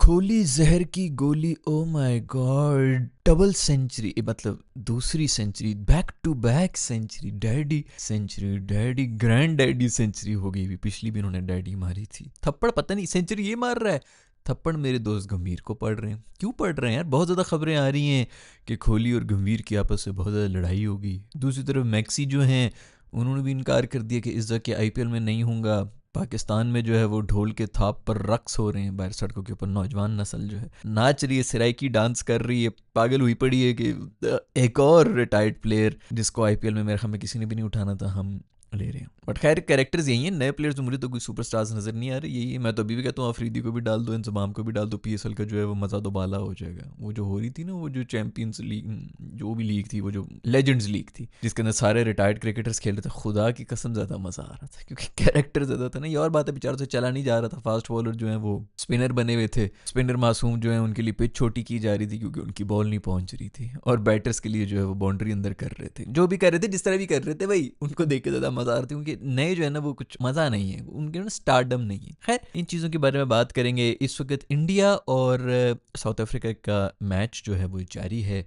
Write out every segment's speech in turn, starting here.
खोली जहर की गोली, oh my god, double century, मतलब दूसरी century, back to back century, daddy century, daddy grand daddy century हो गई भी। पिछली भी उन्होंने डैडी मारी थी। थप्पड़ पता नहीं सेंचुरी ये मार रहा है, थप्पड़ मेरे दोस्त गंभीर को पड़ रहे हैं। क्यों पड़ रहे हैं यार? बहुत ज़्यादा खबरें आ रही हैं कि कोहली और गंभीर की आपस में बहुत ज़्यादा लड़ाई होगी। दूसरी तरफ मैक्सी जो हैं उन्होंने भी इनकार कर दिया कि इस जगह के आईपीएल में नहीं होऊंगा। पाकिस्तान में जो है वो ढोल के थाप पर रक्स हो रहे हैं बाहर सड़कों के ऊपर। नौजवान नस्ल जो है नाच रही है, सिराइकी डांस कर रही है, पागल हुई पड़ी है कि एक और रिटायर्ड प्लेयर जिसको आईपीएल में मेरे ख्याल में किसी ने भी नहीं उठाना था, हम ले रहे हैं। बट खैर कैरेक्टर्स यही हैं, नए प्लेयर्स तो मुझे तो कोई सुपरस्टार्स नजर नहीं आ रहे। यही है, मैं तो अभी भी कहता हूँ अफरीदी को भी डाल दो, इंजमाम को भी डाल दो, पीएसएल का जो है वो मज़ा तो बाला हो जाएगा। वो जो हो रही थी ना, वो जो चैंपियंस लीग जो भी लीग थी, वो जो लेजेंड्स लीग थी जिसके अंदर सारे रिटायर्ड क्रिकेटर्स खेल रहे थे, खुदा की कसम ज़्यादा मज़ा आ रहा था क्योंकि कैरेक्टर ज़्यादा था ना। ये और बात है, बेचारों से चला नहीं जा रहा था। फास्ट बॉलर जो है वो स्पिनर बने हुए थे, स्पिनर मासूम जो है उनके लिए पिच छोटी की जा रही थी क्योंकि उनकी बॉल नहीं पहुंच रही थी, और बैटर्स के लिए जो है वो बाउंड्री अंदर कर रहे थे। जो भी कर रहे थे, जिस तरह भी कर रहे थे भाई, उनको देख के ज़्यादा मज़ा आ रहा था क्योंकि नए जो है ना वो कुछ मज़ा नहीं है, उनके ना स्टारडम नहीं है। खैर इन चीज़ों के बारे में बात करेंगे। इस वक्त इंडिया और साउथ अफ्रीका का मैच जो है वो जारी है।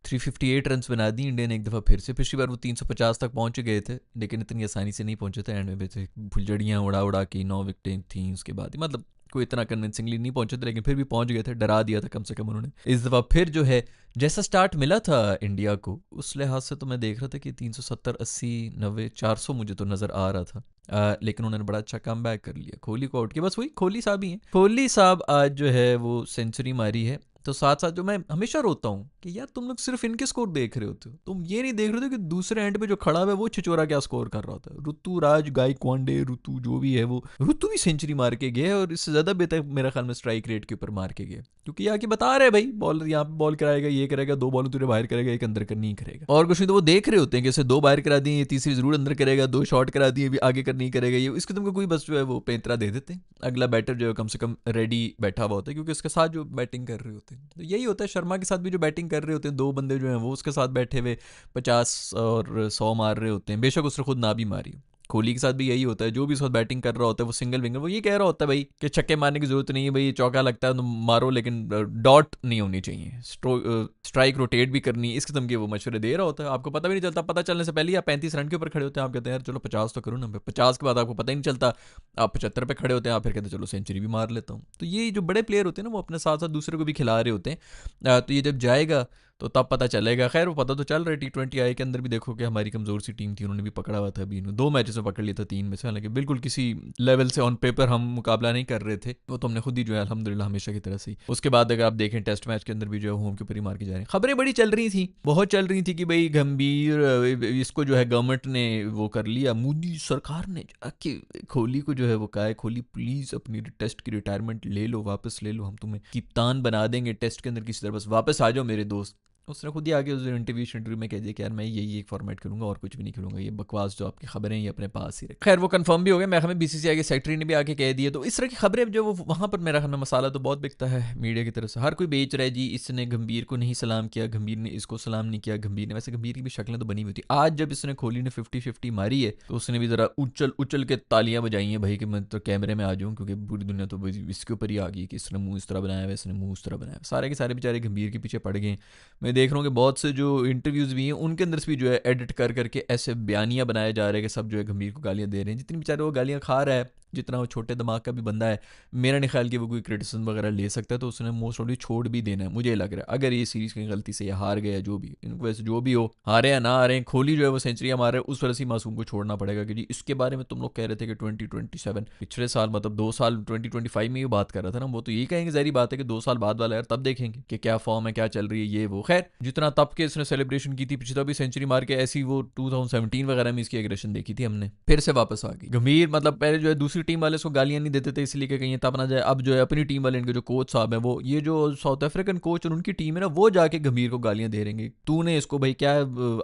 358 रन बना दी इंडिया ने एक दफ़ा फिर से। पिछली बार वो 350 तक पहुंच गए थे लेकिन इतनी आसानी से नहीं पहुंचे थे। एंड में फुलझड़ियाँ उड़ा उड़ा के 9 विकेटें थी उसके बाद, मतलब कोई इतना कन्विंसिंगली नहीं पहुंचे थे लेकिन फिर भी पहुंच गए थे। डरा दिया था कम से कम उन्होंने। इस दफ़ा फिर जो है जैसा स्टार्ट मिला था इंडिया को, उस लिहाज से तो मैं देख रहा था कि 370 80 90 400 मुझे तो नज़र आ रहा था। लेकिन उन्होंने बड़ा अच्छा कम बैक कर लिया। कोहली को आउट किया, बस वही कोहली साहब ही हैं। कोहली साहब आज जो है वो सेंचुरी मारी है। तो साथ साथ जो मैं हमेशा रोता हूँ कि यार तुम लोग सिर्फ इनके स्कोर देख रहे होते हो, तुम ये नहीं देख रहे हो कि दूसरे एंड पे जो खड़ा हुआ है वो छिचोरा क्या स्कोर कर रहा होता है। ऋतु राज गायकवाड़े, ऋतु जो भी है, वो ऋतु भी सेंचुरी मार के गया और इससे ज्यादा बेहतर मेरा ख्याल में स्ट्राइक रेट के ऊपर मार के गया, क्योंकि यहाँ की बता रहे भाई बॉलर यहाँ पे बॉल कराएगा, ये करेगा, 2 बॉल तुझे बाहर करेगा, एक अंदर करनी ही करेगा। और कुछ नहीं तो वो देख रहे होते हैं कि इसे 2 बाहर करा दिए, तीसरी जरूर अंदर करेगा, 2 शॉट करा दिए भी आगे करनी ही करेगा। ये इसके तुमको कोई बस जो है वो पैंतरा दे देते हैं। अगला बैटर जो है कम से कम रेडी बैठा हुआ होता है क्योंकि उसके साथ जो बैटिंग कर रहे होते हैं। तो यही होता है, शर्मा के साथ भी जो बैटिंग कर रहे होते हैं 2 बंदे जो हैं वो उसके साथ बैठे हुए 50 और 100 मार रहे होते हैं, बेशक उसने खुद ना भी मारी। कोहली के साथ भी यही होता है, जो भी उस वक्त बैटिंग कर रहा होता है वो सिंगल विंगर, वो ये कह रहा होता है भाई कि छक्के मारने की जरूरत नहीं है भाई, चौका लगता है तो मारो लेकिन डॉट नहीं होनी चाहिए, स्ट्राइक रोटेट भी करनी है, इस किस्म के वो मशवरे दे रहा होता है। आपको पता भी नहीं चलता, पता चलने से पहले आप 35 रन के ऊपर खड़े होते हैं, आप कहते हैं यार चलो 50 तो करूँ ना, 50 के बाद आपको पता ही नहीं चलता आप 75 पे खड़े होते हैं, आप फिर कहते हैं चलो सेंचुरी भी मार लेता हूँ। तो ये जो बड़े प्लेयर होते हैं ना वो अपने साथ साथ दूसरे को भी खिला रहे होते हैं। तो ये जब जाएगा तो तब पता चलेगा। खैर वो पता तो चल रहा है। T20 आई के अंदर भी देखो कि हमारी कमज़ोर सी टीम थी, उन्होंने भी पकड़ा हुआ था अभी, 2 मैचेस में पकड़ लिया था 3 में से, हालांकि बिल्कुल किसी लेवल से ऑन पेपर हम मुकाबला नहीं कर रहे थे, वो तो हमने खुद ही जो है अल्हम्दुलिल्लाह हमेशा की तरह से। उसके बाद अगर आप देखें टेस्ट मैच के अंदर भी जो है होम के ऊपर ही मार के जा रहे हैं। खबरें बड़ी चल रही थी, बहुत चल रही थी कि भाई गंभीर इसको जो है गवर्नमेंट ने वो कर लिया, मोदी सरकार ने जाके कोहली को जो है वो कहा है कोहली प्लीज़ अपनी टेस्ट की रिटायरमेंट ले लो, वापस ले लो, हम तुम्हें कप्तान बना देंगे टेस्ट के अंदर किसी तरह, बस वापस आ जाओ मेरे दोस्त। उसने खुद ही आगे उस इंटरव्यू में कह दिया कि यार मैं यही एक फॉर्मेट करूंगा और कुछ भी नहीं खेलूंगा, ये बकवास जो आपकी खबरें ये अपने पास ही रहे। खैर वो कंफर्म भी हो गया, मैं हमें बीसीसीआई के सेक्रेटरी ने भी आके कह दिया। तो इस तरह की खबरें जो वो वहाँ पर मेरा ख्याल में मसाला तो बहुत बिकता है मीडिया की तरफ से, हर कोई बेच रहा है जी इसने गंभीर को नहीं सलाम किया, गंभीर ने इसको सलाम नहीं किया। गंभीर ने, वैसे गंभीर की भी शक्लें तो बनी हुई थी, आज जब इसने कोहली ने 50-50 मारी है तो उसने भी ज़रा उछल उछल के तालियां बजाई हैं भाई कि मैं तो कैमरे में आ जाऊँ, क्योंकि पूरी दुनिया तो इसके ऊपर ही आ गई कि इसने मुंह इस तरह बनाया है, इसने मुंह इस तरह बनाया। सारे के सारे बेचारे गंभीर के पीछे पड़ गए। मैं देख रहा हूँ कि बहुत से जो इंटरव्यूज़ भी हैं उनके अंदर से भी जो है एडिट कर करके ऐसे बयानियाँ बनाए जा रहे हैं कि सब जो है गंभीर को गालियाँ दे रहे हैं। जितनी बेचारे वो गालियाँ खा रहा है, जितना वो छोटे दिमाग का भी बंदा है, मेरा नहीं ख्याल कि वो कोई क्रिटिसिज्म वगैरह ले सकता है, तो उसने मोस्ट ऑफली छोड़ भी देना है मुझे लग रहा है। अगर ये सीरीज़ की गलती से ये हार गया, जो भी इनको वैसे जो भी हो, हारे या ना हारे, कोहली जो है वो सेंचुरियाँ मार रहे हैं, उस वजह से मासूम को छोड़ना पड़ेगा कि जी इसके बारे में तुम लोग कह रहे थे कि 2027 पिछले साल, मतलब 2 साल 2025 में ये बात कर रहा था ना, वो तो यही कहेंगे ज़ाहिर बात है कि 2 साल बाद वाला यार तब देखेंगे कि क्या फॉर्म है, क्या चल रही है, ये वो। खैर जितना तब के इसने सेलिब्रेशन की थी, पिछला भी सेंचुरी मार के ऐसी वो 2017 वगैरह में इसकी एग्रेशन देखी थी हमने, फिर से वापस आ गई। गंभीर मतलब पहले जो है दूसरी टीम वाले उसको गालियां नहीं देते थे इसलिए कि कहीं तब ना जाए, अब जो है अपनी टीम वाले इनके जो कोच साहब है, वो ये जो साउथ अफ्रीकन कोच और उनकी टीम है ना, वो जाके गंभीर को गालियां दे रहेंगे, तूने इसको भाई क्या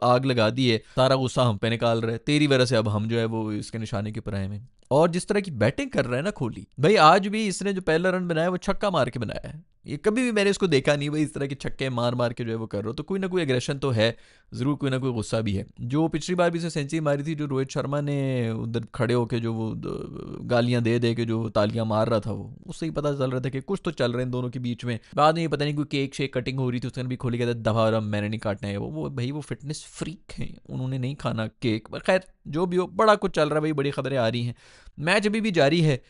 आग लगा दी है, सारा गुस्सा हम पे निकाल रहे हैं, तेरी वजह से अब हम जो है वो इसके निशाने के ऊपर आए हैं। और जिस तरह की बैटिंग कर रहा है ना कोहली भाई, आज भी इसने जो पहला रन बनाया वो छक्का मार के बनाया है, ये कभी भी मैंने इसको देखा नहीं भाई इस तरह के छक्के मार मार के जो है वो कर रहे हो, तो कोई ना कोई एग्रेशन तो है ज़रूर, कोई ना कोई गुस्सा भी है। जो पिछली बार भी इसने सेंचुरी मारी थी, जो रोहित शर्मा ने उधर खड़े होके जो वो गालियां दे दे के जो तालियां मार रहा था, वो उससे ही पता चल रहा था कि कुछ तो चल रहे हैं दोनों के बीच में। बाद में ये पता नहीं कोई केक शेक कटिंग हो रही थी, उसने भी खोली कहता दफा रहा मैंने नहीं काटना है वो भाई वो फिटनेस फ्रीक हैं, उन्होंने नहीं खाना केक। पर खैर जो भी हो, बड़ा कुछ चल रहा है भाई, बड़ी खबरें आ रही हैं। मैच अभी भी जारी है,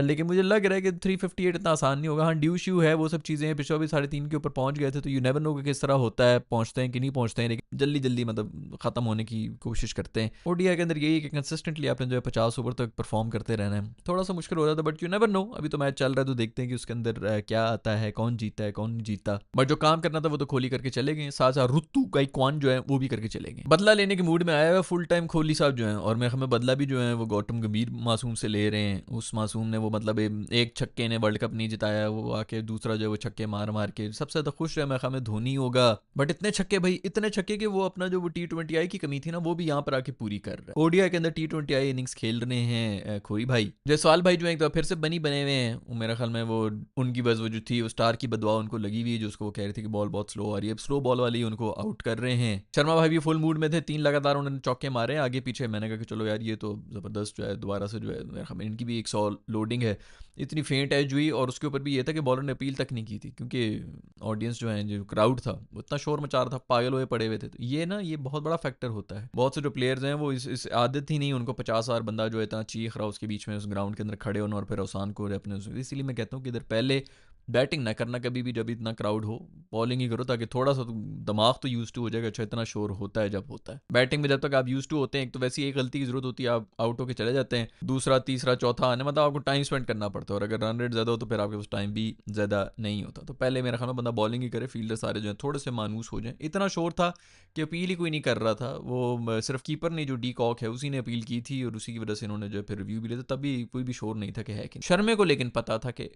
लेकिन मुझे लग रहा है कि 358 इतना आसान नहीं होगा। हाँ ड्यू श्यू है, वो सब चीज़ें हैं, पिछले भी 3.5 के ऊपर पहुंच गए थे, तो यू नेवर नो कि किस तरह होता है, पहुंचते हैं कि नहीं पहुंचते हैं, लेकिन जल्दी जल्दी मतलब ख़त्म होने की कोशिश करते हैं। ओडीआई के अंदर यही है कि कंसिस्टेंटली आपने जो है 50 ओवर तक परफॉर्म करते रहना है। थोड़ा सा मुश्किल हो रहा था, बट यू नेवर नो, अभी तो मैच चल रहा है तो देखते हैं कि उसके अंदर क्या आता है, कौन जीता है कौन नहीं जीता। बट जो काम करना था वो तो कोहली करके चले गए, साथ साथ ऋतु गायकवाड जो है वो भी करके चले गए। बदला लेने के मूड में आया हुआ फुल टाइम कोहली साहब जो है, और मैं हमें बदला भी जो है वो गौतम गंभीर मासूम से ले रहे हैं। उस मासूम ने वो मतलब एक छक्के ने वर्ल्ड कप नहीं जिताया, वो आके दूसरा जो है वो छक्के मार मार के सबसे ज़्यादा खुश रहे, मैं हमें धोनी होगा। बट इतने छक्के भाई, इतने छक्के कि वो अपना जो वो T20I की कमी थी ना, वो भी यहाँ पर आके पूरी कर रहा है। ओडीआई के अंदर T20I इनिंग्स खेल रहे हैं खोई भाई। जयसवाल भाई जो है एक तो फिर से बनी बने हुए हैं, वो मेरा ख्याल में वो उनकी बस वो जो थी वो स्टार की बदवा उनको लगी हुई है, जो उसको वो कह रही थी कि बॉल बहुत स्लो आ रही है, अब स्लो बॉल वाली उनको आउट कर रहे हैं। शर्मा भाई भी फुल मूड में थे, 3 लगातार उन्होंने चौके मारे आगे पीछे। मैंने कहा कि चलो यार ये तो ज़बरदस्त जो है दोबारा से जो है इनकी भी 100 लोडिंग है। इतनी फेंट एज हुई, और उसके ऊपर भी ये था कि बॉलर ने अपील तक नहीं की थी, क्योंकि ऑडियंस जो है जो क्राउड था वो इतना शोर मचा रहा था, पागल हुए पड़े हुए थे। तो ये ना ये बहुत बड़ा फैक्टर होता है। बहुत से जो प्लेयर्स हैं वो इस आदत ही नहीं उनको, 50,000 बंदा जो है इतना चीख रहा उसके बीच में उस ग्राउंड के अंदर खड़े होना, और फिर अवसान को अपने। इसीलिए मैं कहता हूँ कि इधर पहले बैटिंग ना करना कभी भी जब इतना क्राउड हो, बॉलिंग ही करो, ताकि थोड़ा सा दिमाग तो यूज टू हो जाएगा। अच्छा इतना शोर होता है जब होता है बैटिंग में, जब तक आप यूज टू होते हैं, एक तो वैसी एक गलती की जरूरत होती है, आप आउट होकर चले जाते हैं, दूसरा तीसरा चौथा आने मतलब आपको टाइम स्पेंड करना पड़ता है, और अगर रन रेट ज़्यादा हो तो फिर आपके पास टाइम भी ज़्यादा नहीं होता। तो पहले मेरा ख्याल में बंदा बॉलिंग ही करे, फील्डर सारे जो है थोड़े से मानूस हो जाए। इतना शोर था कि अपील ही कोई नहीं कर रहा था, वो सिर्फ कीपर ने जो डी कॉक है उसी ने अपील की थी, और उसी की वजह से इन्होंने जो फिर रिव्यू भी लिया था, तभी कोई भी शोर नहीं था कि है कि शर्मे को लेकिन पता था कि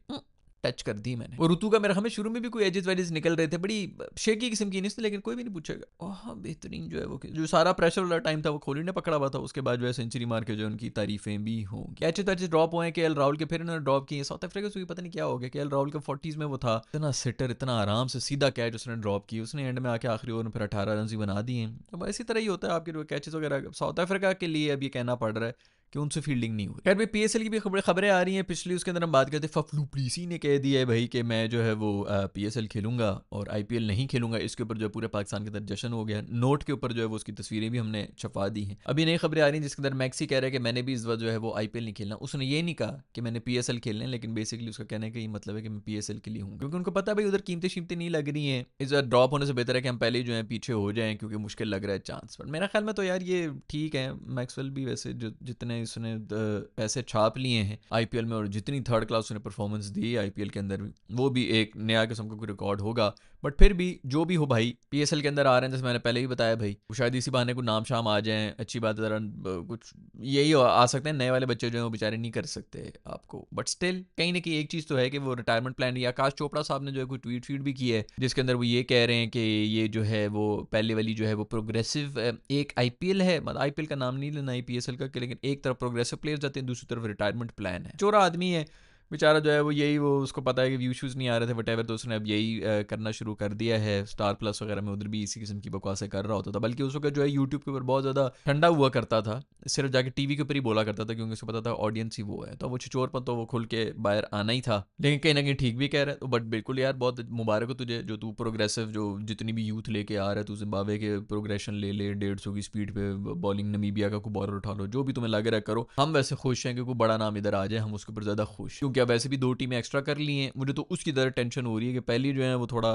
टच कर दी मैंने। और ऋतु का मेरा हमें शुरू में भी कोई एजेस वेजेस निकल रहे थे, बड़ी शेकी किस्म की नहीं, लेकिन कोई भी नहीं पूछेगा। ओह बेहतरीन जो है वो जो सारा प्रेशर वाला टाइम था वो कोहली ने पकड़ा हुआ था, उसके बाद जो है सेंचुरी मार के जो उनकी तारीफें भी होंगी। कैचेस वैचेस ड्रॉप हुए के राहुल के, फिर इन्होंने ड्रॉप किए। साउथ अफ्रीका से पता नहीं क्या हो गया, के राहुल के 40s में वो था, इतना सिटर इतना आराम से सीधा कैच उसने ड्रॉप की, उसने एंड में आके आखिरी ओवर में फिर 18 रन ही बना दिए। तो इसी तरह ही होता है आपके कैचेस वगैरह। साउथ अफ्रीका के लिए अब ये कहना पड़ रहा है कि उनसे फील्डिंग नहीं हुई। खैर भाई पीएसएल की भी खबरें आ रही हैं पिछली, उसके अंदर हम बात करते हैं फफलू प्लीसी ने कह दिया है भाई कि मैं जो है वो पीएसएल खेलूंगा और आईपीएल नहीं खेलूंगा। इसके ऊपर जो पूरे पाकिस्तान के अंदर जश्न हो गया। नोट के ऊपर जो है वो उसकी तस्वीरें भी हमने छपा दी हैं। अभी नई खबरें आ रही हैं जिसके अंदर मैक्सी कह रहा है कि मैंने भी इस बार जो है वो आईपीएल नहीं खेलना। उसने ये नहीं कहा कि मैंने पीएसएल खेलना है, लेकिन बेसिकली उसका कहने का ये मतलब है कि मैं पीएसएल के लिए हूँ, क्योंकि उनको पता है भाई उधर कीमतें शीमतें नहीं लग रही हैं। इस बार ड्रॉप होने से बेहतर है कि हम पहले जो है पीछे हो जाएं, क्योंकि मुश्किल लग रहा है चांस। पर मेरा ख्याल में तो यार ये ठीक है। मैक्सवेल भी वैसे जो जितने उसने पैसे छाप लिए हैं आईपीएल में, और जितनी थर्ड क्लास उसने परफॉर्मेंस दी आईपीएल के अंदर, वो भी एक नया किस्म का कोई रिकॉर्ड होगा। बट फिर भी जो भी हो भाई पीएसएल के अंदर आ रहे हैं, जैसे मैंने पहले ही बताया भाई, शायद इसी बहाने को नाम शाम आ जाए, अच्छी बात है। कुछ यही आ सकते हैं, नए वाले बच्चे जो हैं वो बेचारे नहीं कर सकते आपको। बट स्टिल कहीं ना कहीं एक चीज़ तो है कि वो रिटायरमेंट प्लान, या आकाश चोपड़ा साहब ने जो है कोई ट्वीट फीड भी की है, जिसके अंदर वो ये कह रहे हैं कि ये जो है वो पहले वाली जो है वो प्रोग्रेसिव एक आईपीएल है, मतलब आईपीएल का नाम नहीं लेना पीएसएल का, लेकिन एक तरफ प्रोग्रेसिव प्लेयर्स जाते हैं, दूसरी तरफ रिटायरमेंट प्लान है। चोरा आदमी है बेचारा जो है वो यही, वो उसको पता है कि व्यू शूज़ नहीं आ रहे थे वटेवर, तो उसने अब यही करना शुरू कर दिया है। स्टार प्लस वगैरह में उधर भी इसी किस्म की बकवासें कर रहा होता था, बल्कि उस वक्त जो है यूट्यूब के ऊपर बहुत ज़्यादा ठंडा हुआ करता था, सिर्फ जाके टीवी के ऊपर ही बोला करता था, क्योंकि उसको पता था ऑडियंस ही वो है। तो वो छिचोरपन तो वो खुल के बाहर आना ही था, लेकिन कहीं ना कहीं ठीक भी कह रहा है। तो बट बिल्कुल यार बहुत मुबारक हो तुझे, जो तू प्रोग्रेसिव जो जितनी भी यूथ लेके आ रहा है, तू जिम्बाब्वे के प्रोग्रेशन ले 150 की स्पीड पे बॉलिंग, नमीबिया का कोई बॉलर उठा लो, जो भी तुम्हें लग रहा है करो। हम वैसे खुश हैं कि कोई बड़ा नाम इधर आ जाए, हम उसके ऊपर ज़्यादा खुश, क्योंकि अब वैसे भी 2 टीमें एक्स्ट्रा कर ली हैं। मुझे तो उसकी तरह टेंशन हो रही है कि पहली जो है वो थोड़ा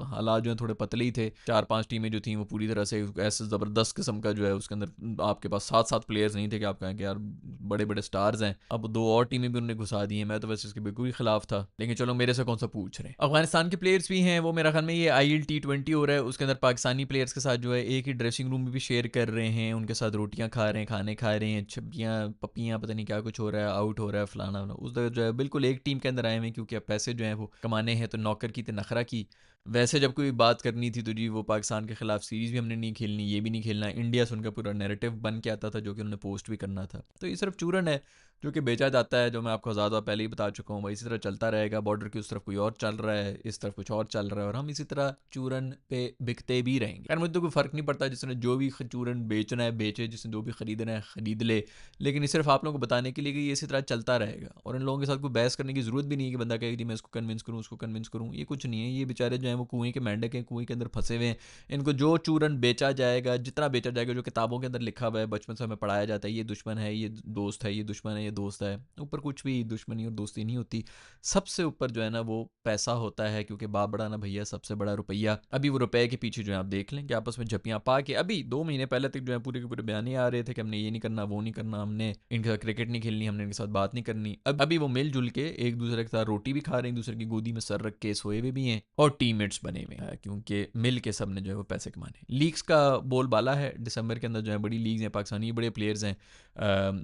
हालात जो है थोड़े पतले ही थे, 4-5 टीमें जो थी वो पूरी तरह से ऐसे ज़बरदस्त किस्म का जो है उसके अंदर आपके पास 7-7 प्लेयर्स नहीं थे कि आप कहें कि यार बड़े बड़े स्टार्स हैं। अब 2 और टीमें भी उन्होंने घुसा दी हैं। मैं तो वैसे इसके बिल्कुल ही खिलाफ था, लेकिन चलो मेरे से कौन सा पूछ रहे हैं। अफगानिस्तान के प्लेयर्स भी हैं, वो मेरा ख्याल में ये IL T20 हो रहा है, उसके अंदर पाकिस्तानी प्लेयर्स के साथ जो है एक ही ड्रेसिंग रूम में भी शेयर कर रहे हैं, उनके साथ रोटियां खा रहे हैं, खाने खा रहे हैं, छब्बियाँ पपियाँ पता नहीं क्या कुछ हो रहा है, आउट हो रहा है फलाना। उस जो है बिल्कुल एक टीम के अंदर आए हुए, क्योंकि अब पैसे जो हैं वो कमाने हैं, तो नौकर की तो नखरा की। वैसे जब कोई बात करनी थी तो जी वो पाकिस्तान के खिलाफ सीरीज़ भी हमने नहीं खेलनी, ये भी नहीं खेलना, इंडिया से उनका पूरा नैरेटिव बन के आता था, जो कि उन्होंने पोस्ट भी करना था। तो ये सिर्फ चूरन है, जो कि बेचा जाता है, जो मैं आपको ज़्यादा पहले ही बता चुका हूँ। भाई इसी तरह चलता रहेगा, बॉर्डर की उस तरफ कोई और चल रहा है, इस तरफ कुछ और चल रहा है, और हम इसी तरह चूरन पे बिकते भी रहेंगे। यार मुझे तो कोई फ़र्क नहीं पड़ता, जिसने जो भी चूरन बेचना है बेचे, जिसने जो भी ख़रीदना है ख़रीद ले, लेकिन ये सिर्फ आप लोगों को बताने के लिए कि ये इसी तरह चलता रहेगा। और इन लोगों के साथ कोई बहस करने की ज़रूरत भी नहीं है कि बंदा कहे कि मैं इसको कन्विंस करूँ, उसको कन्विंस करूँ। ये कुछ नहीं है, ये बेचारे जो हैं वो कुएँ के मेंढक हैं, कुएँ के अंदर फंसे हुए हैं। इनको जो चूरन बेचा जाएगा, जितना बेचा जाएगा, जो किताबों के अंदर लिखा हुआ है, बचपन से हमें पढ़ाया जाता है, ये दुश्मन है, ये दोस्त है, ये दुश्मन है, ये दोस्त है, ऊपर कुछ भी दुश्मनी और दोस्ती नहीं होती। सबसे ऊपर जो है ना वो पैसा होता है, क्योंकि बाप बड़ा ना भैया, सबसे बड़ा रुपया। अभी वो रुपए के पीछे जो है आप देख लें कि आपस में झपियाँ पा के, अभी 2 महीने पहले तक जो है पूरे के पूरे बयाने आ रहे थे कि हमने ये नहीं करना, वो नहीं करना, हमने इनके साथ क्रिकेट नहीं खेलनी, हमने इनके साथ बात नहीं करनी। अब अभी वो मिलजुल के एक दूसरे के साथ रोटी भी खा रहे हैं, दूसरे की गोदी में सर रख के सोए हुए भी हैं, और टीममेट्स बने हुए हैं, क्योंकि मिल के सब ने जो है वो पैसे कमाने। लीग्स का बोलबाला है, दिसंबर के अंदर जो है बड़ी लीग्स हैं, पाकिस्तानी बड़े प्लेयर्स हैं।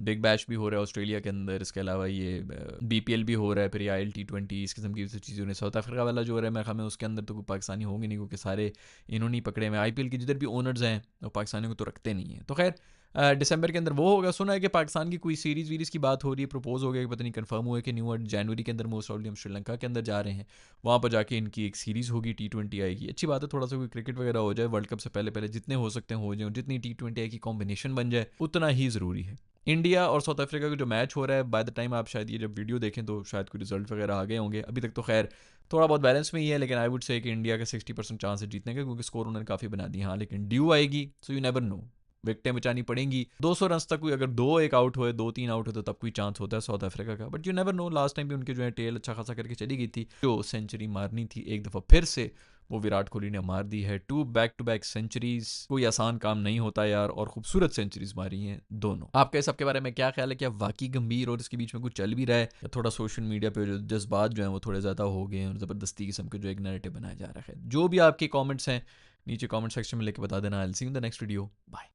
बिग बैश भी हो रहा है ऑस्ट्रेलिया के अंदर, इसके अलावा ये बीपीएल भी हो रहा है, फिर ये IL T20, इस किस्म की चीज़ों ने। साउथ अफ्रीका वाला जो हो रहा है, मैं ख्याल में उसके अंदर तो कोई पाकिस्तानी होंगे नहीं, क्योंकि सारे इन्होंने ही पकड़े हुए। IPL के जिधर भी ओनर्स हैं वो पाकिस्तानियों को तो रखते नहीं हैं। तो खैर दिसंबर के अंदर वो होगा। सुना है कि पाकिस्तान की कोई सीरीज़ वीरीज़ की बात हो रही है, प्रपोज हो गया कि पता नहीं कंफर्म हुआ है कि न्यू जनवरी के अंदर मोस्ट ऑफली हम श्रीलंका के अंदर जा रहे हैं, वहाँ पर जाके इनकी एक सीरीज़ होगी, T20 आएगी। अच्छी बात है, थोड़ा सा कोई क्रिकेट वगैरह हो जाए वर्ल्ड कप से पहले पहले, जितने हो सकते हैं हो जाए, जितनी T20 आई की कॉम्बिनेशन बन जाए उतना ही ज़रूरी है। इंडिया और साउथ अफ्रीका का जो मैच हो रहा है, बाय द टाइम आप शायद ये जब वीडियो देखें तो शायद कोई रिजल्ट वगैरह आ गए होंगे। अभी तक तो खैर थोड़ा बहुत बैलेंस में ही है, लेकिन आई वुड से कि इंडिया का 60% चांस है जीतने का, क्योंकि स्कोर उन्होंने काफ़ी बना दिए। हाँ, लेकिन ड्यू आएगी, सो यू नेवर नो, विकटें बचानी पड़ेंगी। 200 रन तक कोई अगर 2 एक आउट हुए, 2-3 आउट हो, तो तब कोई चांस होता है साउथ अफ्रीका का। But you never know, last time भी उनके जो है टेल अच्छा खासा करके चली गई थी। जो सेंचुरी मारनी थी एक दफ़ा फिर से, वो विराट कोहली ने मार दी है। 2 बैक टू बैक सेंचुरीज, कोई आसान काम नहीं होता यार, और खूबसूरत सेंचुरीज मारी हैं दोनों। आपका इस सब के बारे में क्या ख्याल है? क्या वाकई गंभीर और इसके बीच में कुछ चल भी रहा है, या थोड़ा सोशल मीडिया पे जो जज्बात जो हैं वो थोड़े ज़्यादा हो गए हैं और ज़बरदस्ती किस्म के जो एक नैरेटिव बनाया जा रहा है? जो भी आपके कॉमेंट्स हैं नीचे कॉमेंट सेक्शन में लेके बता देना। I will see you in the next video. Bye.